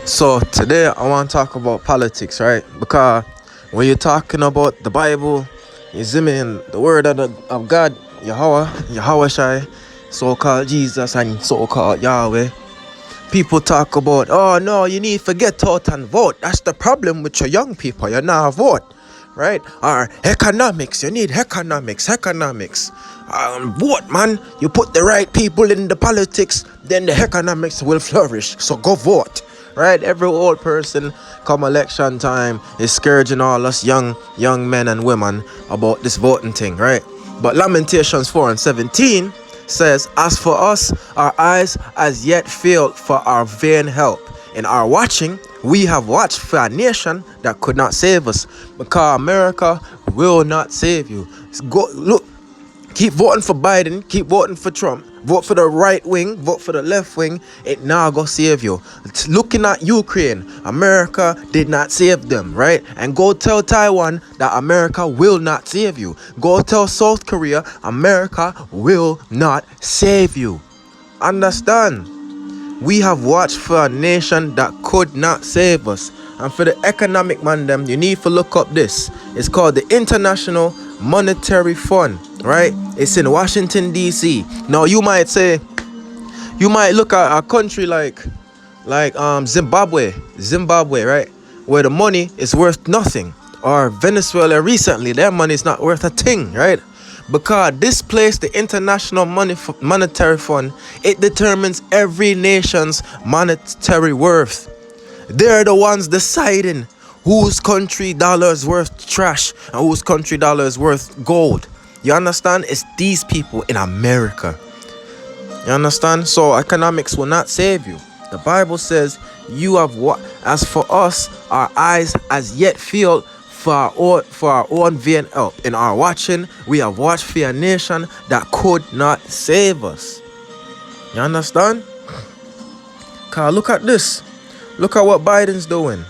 So today I want to talk about politics, right? Because when you're talking about the Bible, you see me in the word of God, Yahweh Shai, so-called Jesus and so-called Yahweh. People talk about, oh no, you need to get out and vote. That's the problem with your young people. You're not vote, right? Or economics. You need economics. Vote, man. You put the right people in the politics, then the economics will flourish. So go vote, right? Every old person come election time is scourging all us young men and women about this voting thing, right? But Lamentations 4:17 says, as for us, our eyes as yet failed for our vain help. In our watching, we have watched for a nation that could not save us, because America will not save you. Go look. Keep voting for Biden, keep voting for Trump, vote for the right wing, vote for the left wing, it now go save you. It's looking at Ukraine, America did not save them, right? And go tell Taiwan that America will not save you. Go tell South Korea, America will not save you. Understand? We have watched for a nation that could not save us. And for the economic man them, you need to look up this. It's called the International Monetary Fund, right? It's in Washington, D.C. Now you might say, you might look at a country like Zimbabwe, right? Where the money is worth nothing. Or Venezuela recently, their money is not worth a thing, right? Because this place, the International Monetary Fund, it determines every nation's monetary worth. They're the ones deciding whose country dollar is worth trash and whose country dollar is worth gold. You understand? It's these people in America. You understand? So economics will not save you. The Bible says, you have what? As for us, our eyes as yet failed for our own vain help. In our watching, we have watched for a nation that could not save us. You understand? Cause look at this. Look at what Biden's doing.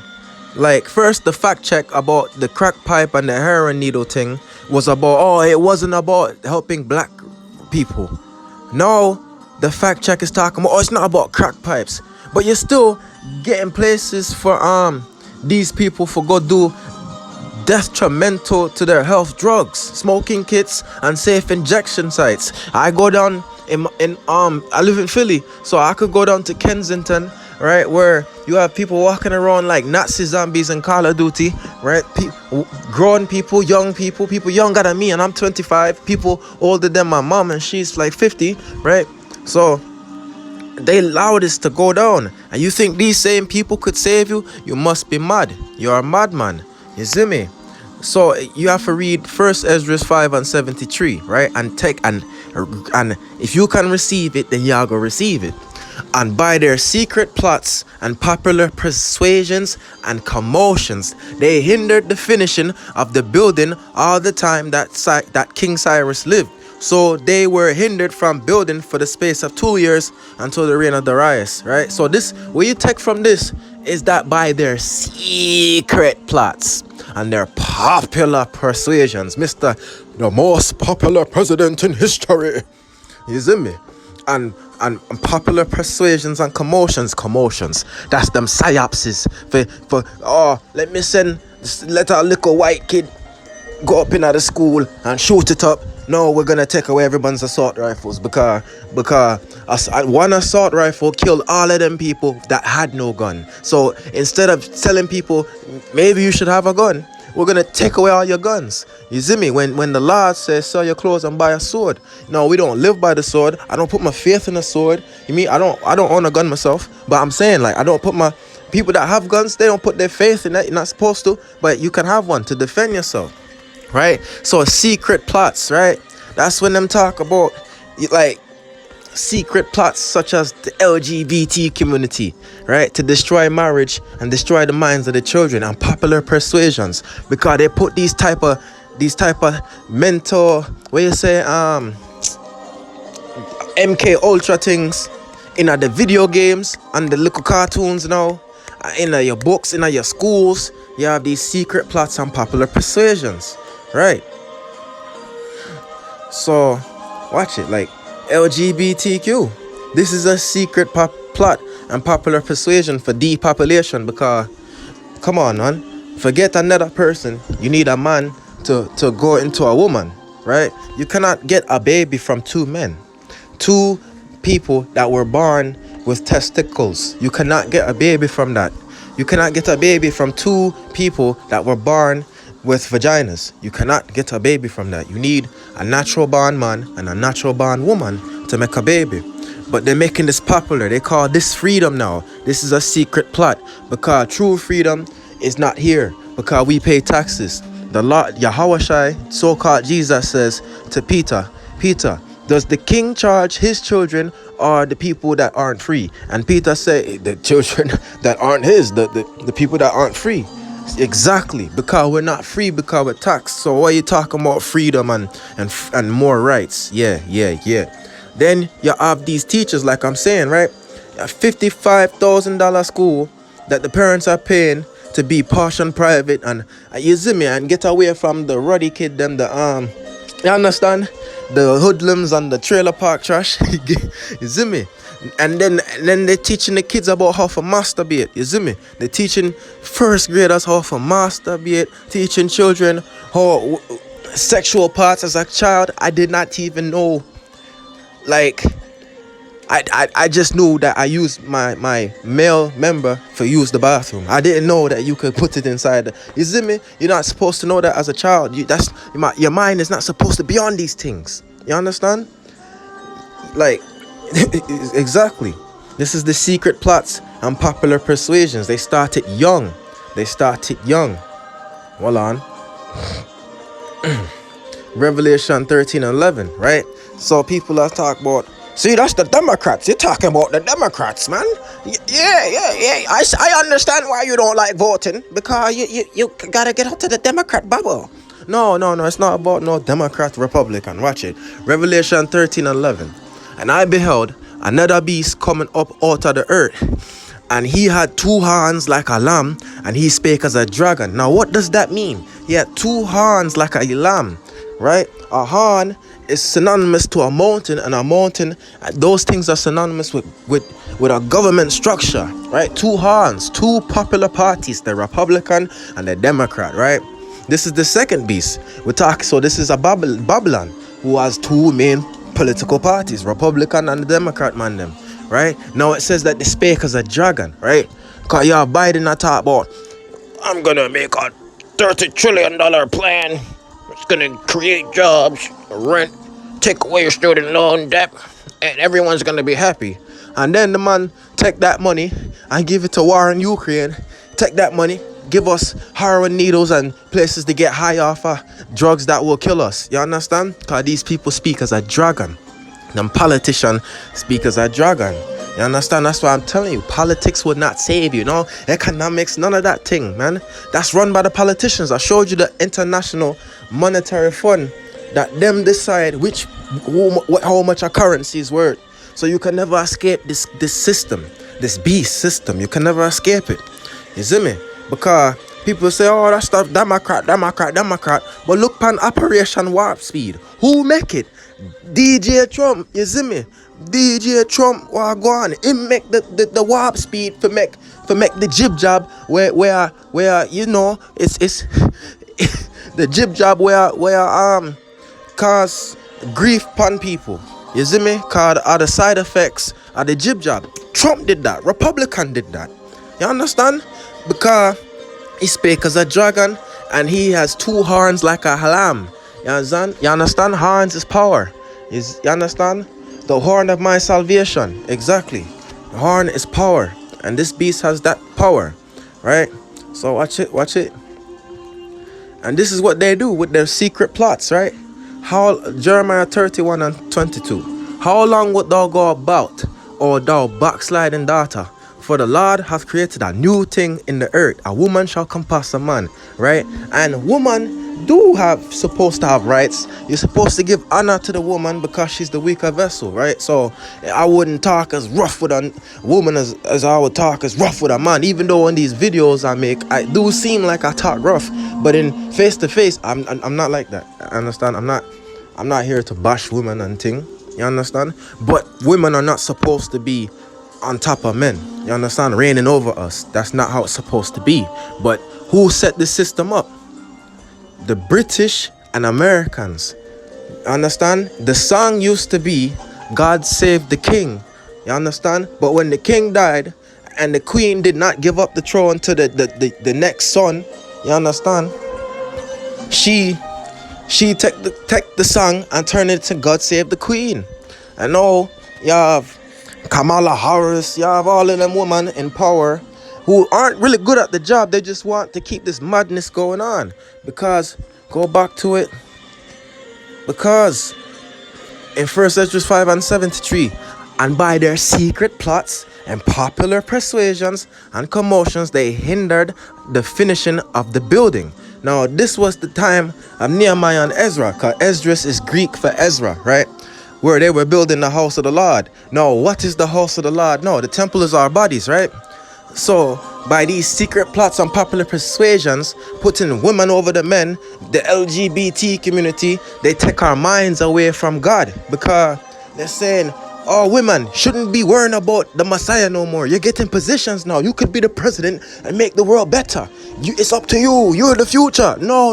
Like, first, the fact check about the crack pipe and the heroin needle thing was about, oh, it wasn't about helping black people. Now, the fact check is talking about, oh, it's not about crack pipes. But you're still getting places for these people for go do detrimental to their health drugs, smoking kits and safe injection sites. I go down I live in Philly, so I could go down to Kensington, right, where you have people walking around like Nazi zombies in Call of Duty, right? Grown people, young people younger than me, and I'm 25, people older than my mom, and she's like 50, right? So they allow this to go down, and you think these same people could save you? You must be mad. You're a madman. You see me? So you have to read 1 Ezra 5:73, right? And if you can receive it, then y'all go receive it. And by their secret plots and popular persuasions and commotions, they hindered the finishing of the building all the time that King Cyrus lived. So they were hindered from building for the space of 2 years until the reign of Darius, right? So this, what you take from this is that by their secret plots and their popular persuasions, Mr. the most popular president in history, you see me? And popular persuasions and commotions, that's them psyopses for let a little white kid go up in the school and shoot it up. No, we're gonna take away everyone's assault rifles because one assault rifle killed all of them people that had no gun. So instead of telling people maybe you should have a gun, we're gonna take away all your guns. You see me? When the Lord says sell your clothes and buy a sword. No, we don't live by the sword. I don't put my faith in a sword. You mean I don't own a gun myself, but I'm saying, like, I don't put my people that have guns, they don't put their faith in that. You're not supposed to, but you can have one to defend yourself. Right? So secret plots, right? That's when them talk about, like, secret plots such as the LGBT community, right? To destroy marriage and destroy the minds of the children, and popular persuasions, because they put these type of mental, what you say, MK Ultra things in the video games and the little cartoons now, in your books, in your schools. You have these secret plots and popular persuasions. Right. So watch it, like LGBTQ. This is a secret plot and popular persuasion for depopulation. Because, come on, man. Forget another person. You need a man to go into a woman, right? You cannot get a baby from two men. Two people that were born with testicles. You cannot get a baby from that. You cannot get a baby from two people that were born with vaginas. You cannot get a baby from that. You need a natural born man and a natural born woman to make a baby. But they're making this popular. They call this freedom now. This is a secret plot because true freedom is not here because we pay taxes. The Lord Yahushua, so-called Jesus, says to Peter, Peter, does the king charge his children or the people that aren't free? And Peter said, the children that aren't his, the people that aren't free. Exactly, because we're not free because we're taxed. So why are you talking about freedom and more rights? Yeah. Then you have these teachers, like I'm saying, right? A $55,000 school that the parents are paying to be posh and private, and you see me, and get away from the ruddy kid, them you understand? The hoodlums and the trailer park trash. You see me? And then they're teaching the kids about how to masturbate. You see me? They're teaching first graders how to masturbate, teaching children how sexual parts as a child. I did not even know. Like, I just knew that I used my male member for use the bathroom. I didn't know that you could put it inside. You see me? You're not supposed to know that as a child. Your mind is not supposed to be on these things. You understand? Like, exactly. This is the secret plots and popular persuasions. They started young. Hold on. Revelation 13:11, right? So people are talking about, see, that's the Democrats. You're talking about the Democrats, man. Yeah. I understand why you don't like voting, because you gotta get out of the Democrat bubble. No, it's not about no Democrat, Republican. Watch it. Revelation 13:11. And I beheld another beast coming up out of the earth, and he had two horns like a lamb, and he spake as a dragon. Now, what does that mean? He had two horns like a lamb, right? A horn is synonymous to a mountain, and a mountain, those things are synonymous with a government structure, right? Two horns, two popular parties, the Republican and the Democrat, right? This is the second beast. So this is a Babylon, who has two main political parties, Republican and the Democrat, man, them, right? Now it says that they spake as a dragon, right? Because y'all Biden talk about, I'm gonna make a $30 trillion plan. It's gonna create jobs, rent, take away your student loan debt, and everyone's gonna be happy. And then the man take that money and give it to war in Ukraine. Take that money, give us heroin needles and places to get high off of drugs that will kill us. You understand? Because these people speak as a dragon. Them politicians speak as a dragon. You understand? That's why I'm telling you, politics would not save you. No, economics, none of that thing, man. That's run by the politicians. I showed you the International Monetary Fund, that them decide how much a currency is worth. So you can never escape this system, this beast system. You can never escape it. You see me? Because people say, oh, that's the Democrat. But look on Operation Warp Speed. Who make it? DJ Trump. You see me? DJ Trump, what go on? He make the warp speed for make the jib job where you know it's the jib job where cause grief upon people. You see me? Cause are the side effects of the jib job. Trump did that. Republican did that. You understand? Because he spake as a dragon and he has two horns like a lamb. You understand? Horns is power. You understand? The horn of my salvation. Exactly. The horn is power. And this beast has that power. Right? So watch it. And this is what they do with their secret plots, right? Jeremiah 31:22. How long wilt thou go about, O thou backsliding daughter? For the Lord hath created a new thing in the earth. A woman shall compass a man, right? And woman supposed to have rights. You're supposed to give honor to the woman because she's the weaker vessel, right? So I wouldn't talk as rough with a woman as I would talk as rough with a man. Even though in these videos I make, I do seem like I talk rough, but in face to face, I'm not like that. I understand? I'm not here to bash women and thing. You understand? But women are not supposed to be on top of men. You understand? Reigning over us. That's not how it's supposed to be. But who set this system up? The British and Americans. You understand? The song used to be God Save the King. You understand? But when the king died and the queen did not give up the throne to the next son, you understand? She take the song and turn it to God Save the Queen. And now you have Kamala Harris, you have all of them women in power who aren't really good at the job. They just want to keep this madness going on. Because, go back to it, because in 1 Ezra 5 and 73, and by their secret plots and popular persuasions and commotions, they hindered the finishing of the building. Now, this was the time of Nehemiah and Ezra, because Esdras is Greek for Ezra, right? Where they were building the house of the Lord. Now, what is the house of the Lord? No, the temple is our bodies, right? So, by these secret plots and popular persuasions, putting women over the men, the LGBT community, they take our minds away from God. Because they're saying, oh, women shouldn't be worrying about the Messiah no more. You're getting positions now. You could be the president and make the world better. It's up to you. You're the future. No.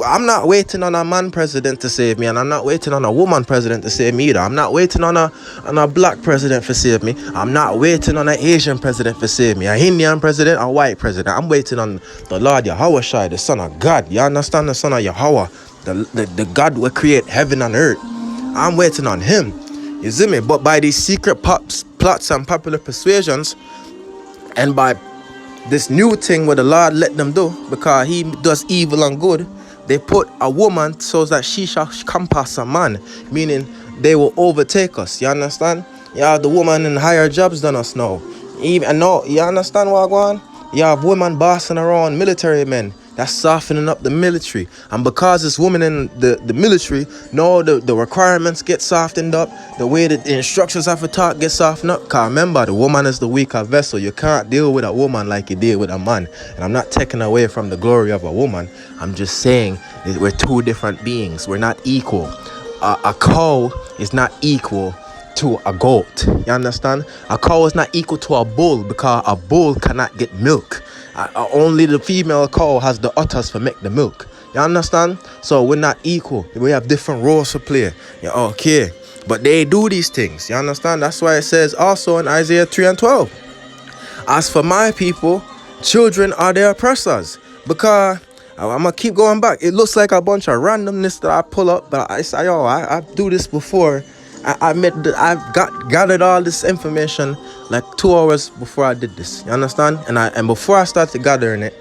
I'm not waiting on a man president to save me, and I'm not waiting on a woman president to save me either. I'm not waiting on a black president to save me. I'm not waiting on an Asian president to save me, a Indian president, a white president. I'm waiting on the Lord Yahweh Shai, the Son of God. You understand? The Son of Yahweh, the God will create heaven and earth. I'm waiting on him. You see me? But by these secret plots and popular persuasions, and by this new thing where the Lord let them do, because he does evil and good, they put a woman so that she shall compass a man, meaning they will overtake us. You understand? You have the woman in higher jobs than us now. You understand what I'm going? You have women bossing around military men. That's softening up the military. And because it's women in the military, no, the requirements get softened up. The way that the instructions have to talk get softened up. Because remember, the woman is the weaker vessel. You can't deal with a woman like you deal with a man. And I'm not taking away from the glory of a woman. I'm just saying that we're two different beings. We're not equal. A cow is not equal to a goat. You understand? A cow is not equal to a bull because a bull cannot get milk. Only the female cow has the udders to make the milk. You understand? So we're not equal. We have different roles to play. Yeah, okay. But they do these things. You understand? That's why it says also in Isaiah 3 and 12. As for my people, children are their oppressors. Because I'm going to keep going back. It looks like a bunch of randomness that I pull up. But I do this before. I've gathered all this information like 2 hours before I did this. You understand? And before I started gathering it,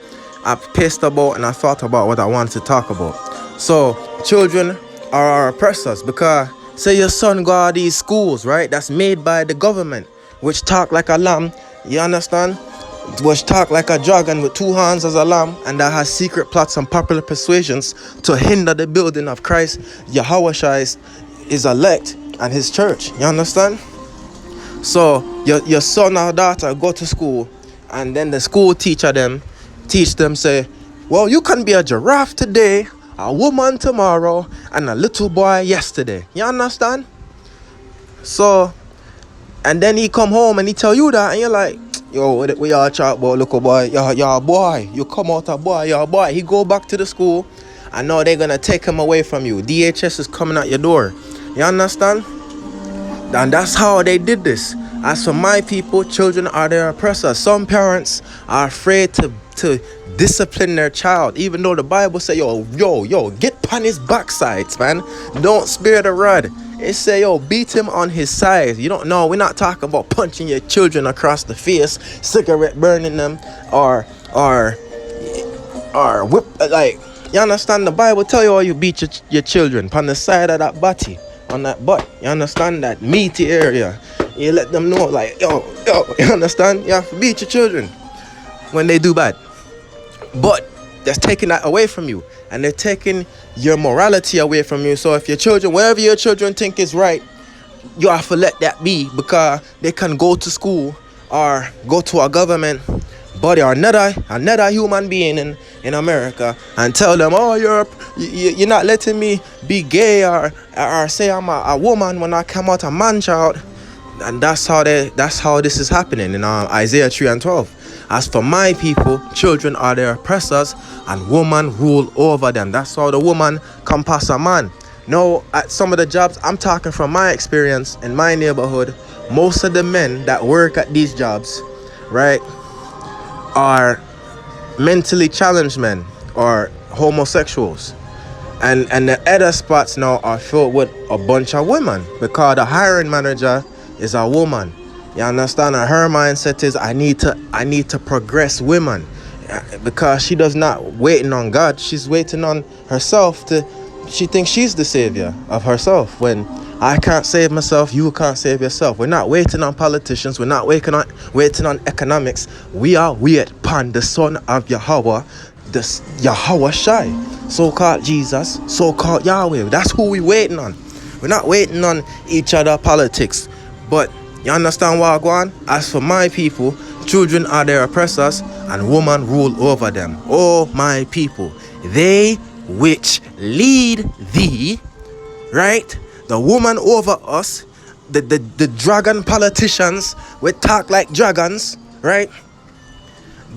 I paced about and I thought about what I wanted to talk about. So children are our oppressors because say your son go out of these schools, right? That's made by the government, which talk like a lamb. You understand? Which talk like a dragon with 2 horns as a lamb, and that has secret plots and popular persuasions to hinder the building of Christ, Yahweh Shai, his elect, and his church. You understand? So your son or daughter go to school, and then the school teach them say, well, you can be a giraffe today, a woman tomorrow, and a little boy yesterday. You understand? So, and then he come home and he tell you that, and you're like, yo, we all chat about little boy, you're a boy, you come out a boy, you're a boy. He go back to the school, and now they're gonna take him away from you. DHS is coming at your door. You understand? And that's how they did this. As for my people, children are their oppressors. Some parents are afraid to discipline their child, even though the Bible say, yo, get on his backsides, man. Don't spare the rod. It say, yo, beat him on his sides. You don't know. We're not talking about punching your children across the face, cigarette burning them, or whip. Like, you understand? The Bible tell you how you beat your children on the side of that body. On that butt, you understand, that meaty area. You let them know, like, yo, you understand? You have to beat your children when they do bad. But they're taking that away from you, and they're taking your morality away from you. So if your children, whatever your children think is right, you have to let that be, because they can go to school or go to a government body or another human being in America and tell them, oh, you're not letting me be gay or say I'm a woman when I come out a man child. And that's how this is happening in Isaiah 3:12. As for my people, children are their oppressors, and woman rule over them. That's how the woman compass a man. Now, at some of the jobs, I'm talking from my experience in my neighborhood, most of the men that work at these jobs, right, are mentally challenged men or homosexuals. And the other spots now are filled with a bunch of women because the hiring manager is a woman. You understand? And her mindset is I need to progress women, because she does not waiting on God. She's waiting on herself she thinks she's the savior of herself. When I can't save myself, you can't save yourself. We're not waiting on politicians. We're not waiting on economics. We are waiting upon the Son of Yahweh, the Yahweh Shai, so-called Jesus, so-called Yahweh. That's who we waiting on. We're not waiting on each other politics. But you understand what I go on? As for my people, children are their oppressors, and women rule over them. Oh, my people, they which lead thee, right? The woman over us, the dragon politicians, we talk like dragons, right?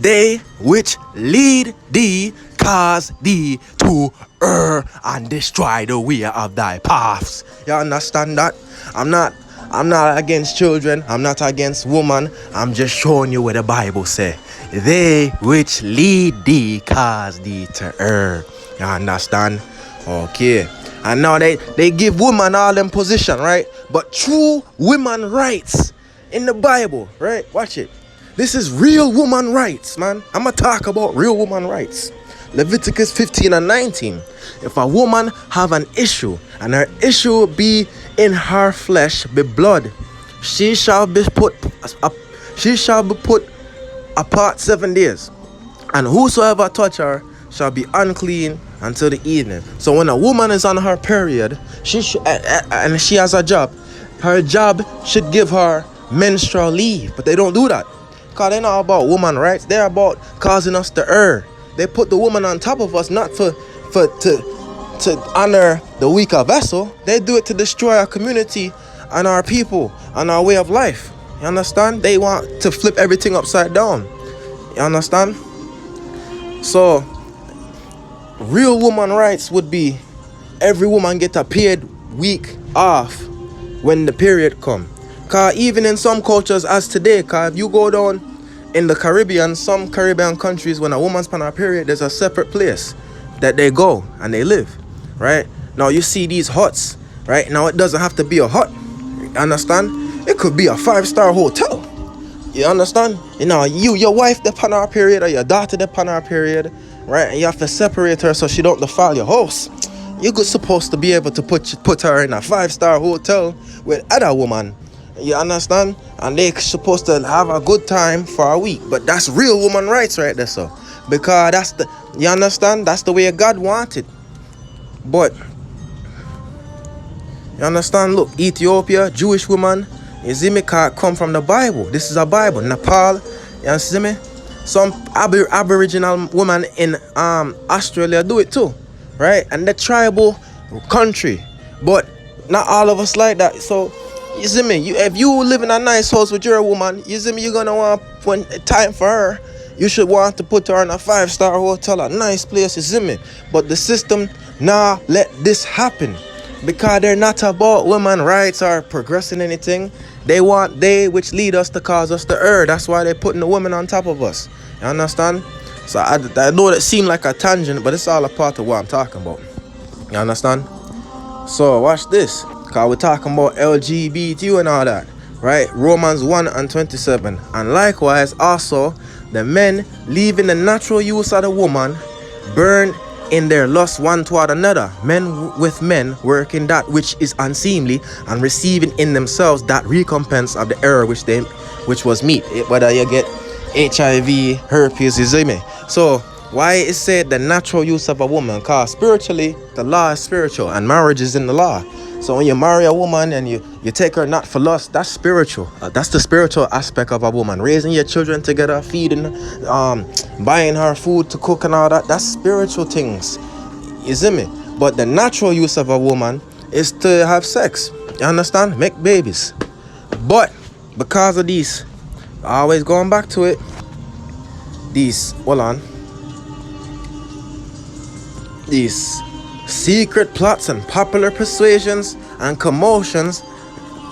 They which lead thee cause thee to err and destroy the way of thy paths. You understand that? I'm not against children. I'm not against woman. I'm just showing you what the Bible say. They which lead thee cause thee to err. You understand? Okay. And now they give women all them position, right? But true women rights in the Bible, right? Watch it. This is real woman rights, man. I'm going to talk about real woman rights. Leviticus 15:19. If a woman have an issue, and her issue be in her flesh, be blood, she shall be put apart 7 days. And whosoever touch her shall be unclean until the evening. So when a woman is on her period, and she has a job, her job should give her menstrual leave. But they don't do that. Because they're not about woman rights. They're about causing us to err. They put the woman on top of us not to honor the weaker vessel. They do it to destroy our community and our people and our way of life. You understand? They want to flip everything upside down. You understand? So real woman rights would be every woman get a paid week off when the period come. Cause even in some cultures as today, cause if you go down in the Caribbean, some Caribbean countries, when a woman's on her period, there's a separate place that they go and they live, right? Now you see these huts, right? Now it doesn't have to be a hut, you understand? It could be a 5-star hotel, you understand? You know, your wife upon her period or your daughter upon her period, right? And you have to separate her so she don't defile your house. You're supposed to be able to put her in a 5-star hotel with other woman. You understand? And they supposed to have a good time for a week. But that's real woman rights right there, so. Because you understand? That's the way God wanted. But, you understand? Look, Ethiopia, Jewish woman, you see me, come from the Bible. This is a Bible. Nepal, you see me? Some Aboriginal woman in Australia do it too, right? And the tribal country. But not all of us like that. So, you see me, if you live in a nice house with your woman, you see me, you're gonna want, when time for her, you should want to put her in a 5-star hotel, a nice place, you see me. But the system let this happen because they're not about women rights or progressing anything. They which lead us to cause us to err. That's why they're putting the women on top of us. You understand? So I know that seemed like a tangent, but it's all a part of what I'm talking about. You understand? So watch this. Because we're talking about LGBT and all that, right? Romans 1:27. And likewise also, the men leaving the natural use of the woman, burn in their lust one toward another. Men with men working that which is unseemly, and receiving in themselves that recompense of the error which was meet. Whether you get HIV, herpes, you see me? So why is said the natural use of a woman? Because spiritually, the law is spiritual and marriage is in the law. So when you marry a woman and you take her not for lust, that's spiritual. That's the spiritual aspect of a woman. Raising your children together, feeding, buying her food to cook and all that, that's spiritual things. You see me? But the natural use of a woman is to have sex. You understand? Make babies. But because of these, always going back to it, these, hold on, these secret plots and popular persuasions and commotions,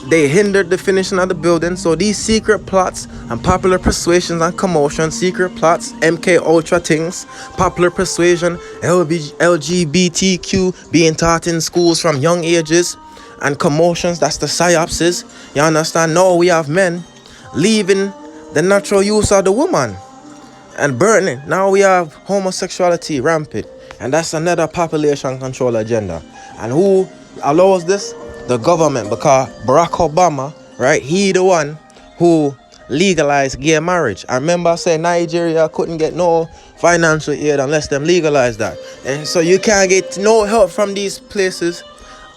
they hindered the finishing of the building. So these secret plots and popular persuasions and commotion, secret plots, MK Ultra things, popular persuasion, LGBTQ being taught in schools from young ages, and commotions, that's the psyopsis. You understand? Now we have men leaving the natural use of the woman and burning. Now we have homosexuality rampant, and that's another population control agenda. And who allows this? The government, because Barack Obama, right, he the one who legalized gay marriage. I remember saying Nigeria couldn't get no financial aid unless them legalize that. And so you can't get no help from these places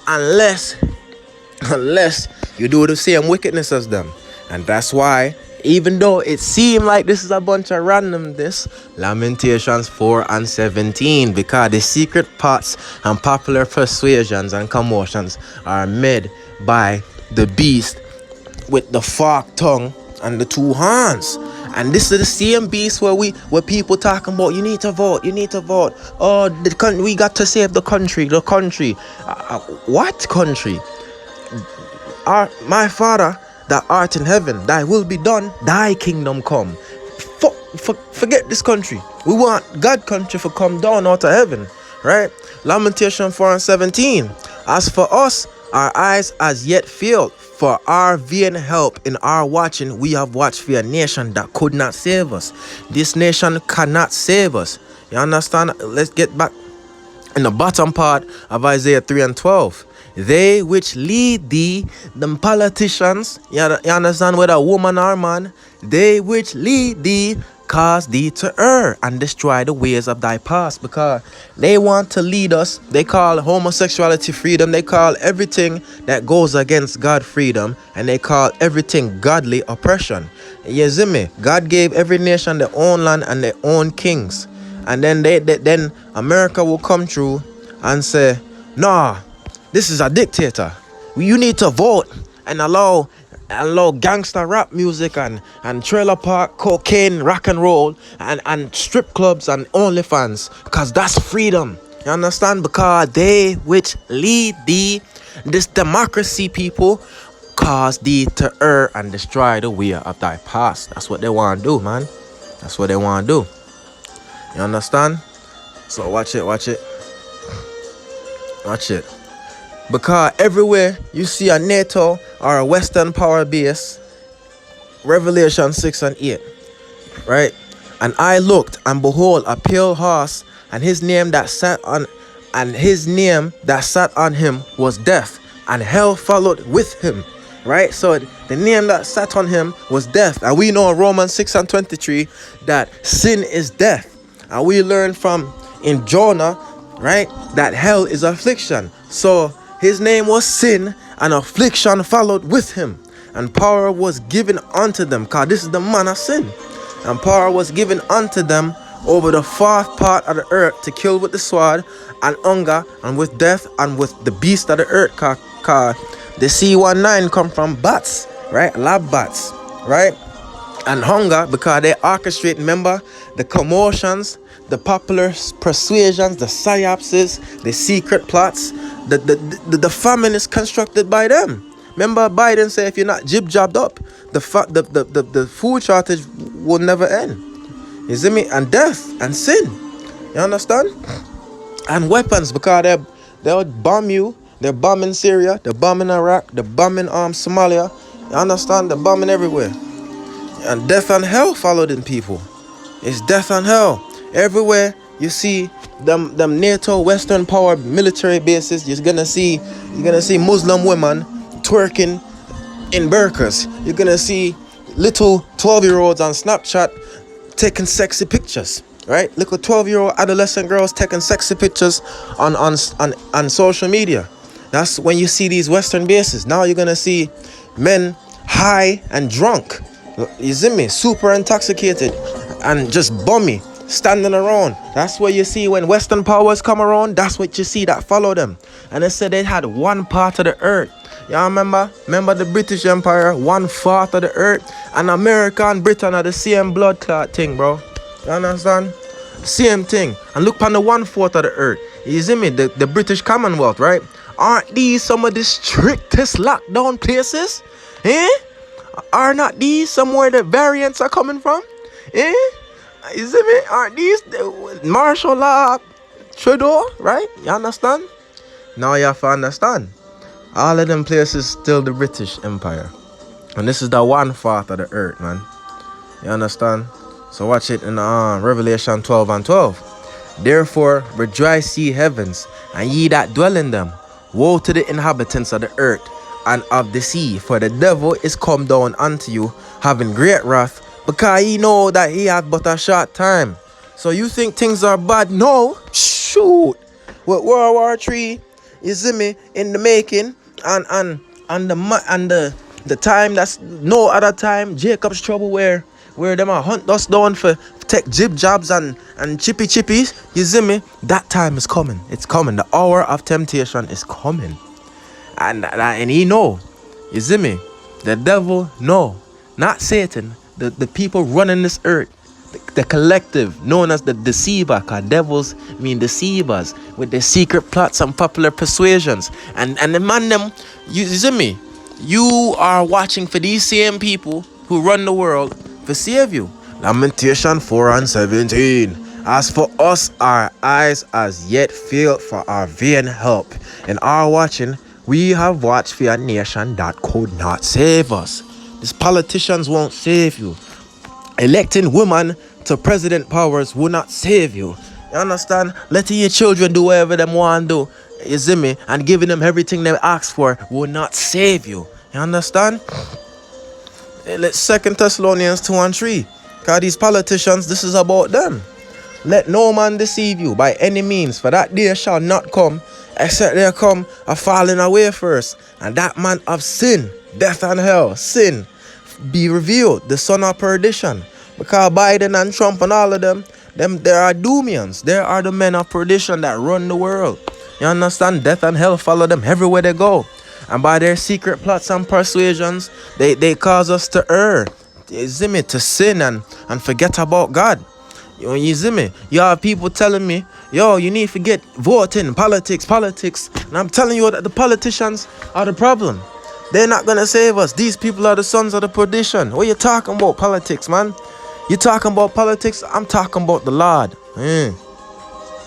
unless you do the same wickedness as them. And that's why, even though it seemed like this is a bunch of randomness, Lamentations 4 and 17, because the secret parts and popular persuasions and commotions are made by the beast with the forked tongue and the two horns. And this is the same beast where people talking about you need to vote. Oh, we got to save the country. What country? My Father that art in heaven, thy will be done, thy kingdom come. Forget this country. We want God country to come down out of heaven, right? Lamentation 4 and 17. As for us, our eyes as yet failed, for our vain help in our watching, we have watched for a nation that could not save us. This nation cannot save us. You understand? Let's get back in the bottom part of Isaiah 3 and 12. They which lead thee, them politicians, you understand, whether woman or man, they which lead thee cause thee to err and destroy the ways of thy past, because they want to lead us. They call homosexuality freedom, they call everything that goes against God freedom, and they call everything godly oppression. You see me? God gave every nation their own land and their own kings, and then then America will come through and say, nah, this is a dictator. You need to vote and allow gangster rap music and trailer park, cocaine, rock and roll, and strip clubs and OnlyFans, because that's freedom. You understand? Because they which lead thee, this democracy people, cause thee to err and destroy the way of thy past. That's what they want to do, man. That's what they want to do. You understand? So watch it. Because everywhere you see a NATO or a Western power base, Revelation 6 and 8, right? And I looked, and behold, a pale horse, and his name that sat on him was Death, and hell followed with him, right? So the name that sat on him was Death, and we know in Romans 6 and 23 that sin is death, and we learn from in Jonah, right, that hell is affliction. So his name was Sin, and affliction followed with him, and power was given unto them, because this is the man of sin, and power was given unto them over the fourth part of the earth to kill with the sword, and hunger, and with death, and with the beast of the earth, because the C-19 come from bats, right, lab bats, right, and hunger, because they orchestrate, remember, the commotions, the popular persuasions, the psyopsis, the secret plots. The famine is constructed by them. Remember, Biden said if you're not jib-jabbed up, the food shortage will never end. You see me? And death and sin. You understand? And weapons, because they'll bomb you. They're bombing Syria. They're bombing Iraq. They're bombing Somalia. You understand? They're bombing everywhere. And death and hell followed in people. It's death and hell. Everywhere you see them NATO Western power military bases, you're gonna see Muslim women twerking in burqas. You're gonna see little 12-year-olds on Snapchat taking sexy pictures, right? Little 12-year-old adolescent girls taking sexy pictures on social media. That's when you see these Western bases. Now you're gonna see men high and drunk. You see me? Super intoxicated and just bummy, standing around. That's what you see when Western powers come around. That's what you see that follow them. And they said they had one part of the earth Y'all remember the British Empire, 1/4 of the earth, and America and Britain are the same blood clot thing, bro. You understand? Same thing. And look on the 1/4 of the earth. You see me? The British Commonwealth, right? Aren't these some of the strictest lockdown places? Eh? Are not these somewhere the variants are coming from? Eh? You see me? Aren't these the martial law, Trudeau, right? You understand? Now you have to understand. All of them places still the British Empire. And this is the 1/4 of the earth, man. You understand? So watch it in Revelation 12:12. Therefore rejoice ye heavens, and ye that dwell in them. Woe to the inhabitants of the earth and of the sea, for the devil is come down unto you, having great wrath, because he know that he hath but a short time. So you think things are bad? No. Shoot. With World War III, you see me, in the making, and the time that's no other time, Jacob's trouble where them are hunt us down for take jib jobs and chippy chippies. You see me? That time is coming. It's coming. The hour of temptation is coming. And he know. You see me? The devil know. Not Satan. The people running this earth. The collective known as the deceiver, because devils mean deceivers with their secret plots and popular persuasions. And the man them, you see me? You are watching for these same people who run the world to save you. Lamentation 4:17. As for us, our eyes as yet failed for our vain help. In our watching, we have watched for a nation that could not save us. These politicians won't save you. Electing women to president powers will not save you. You understand? Letting your children do whatever they want to do, you see me, and giving them everything they ask for will not save you. You understand? Let's 2 Thessalonians 2:3. Because these politicians, this is about them. Let no man deceive you by any means, for that day shall not come, except there come a falling away first, and that man of sin, death and hell, sin, be revealed, the son of perdition. Because Biden and Trump and all of them there are doomians. There are the men of perdition that run the world. You understand? Death and hell follow them everywhere they go. And by their secret plots and persuasions, they cause us to err. You see me? To sin and forget about God. You see me? You have people telling me, yo, you need to forget voting, politics. And I'm telling you that the politicians are the problem. They're not going to save us. These people are the sons of the perdition. What you talking about, politics, man? You talking about politics? I'm talking about the Lord.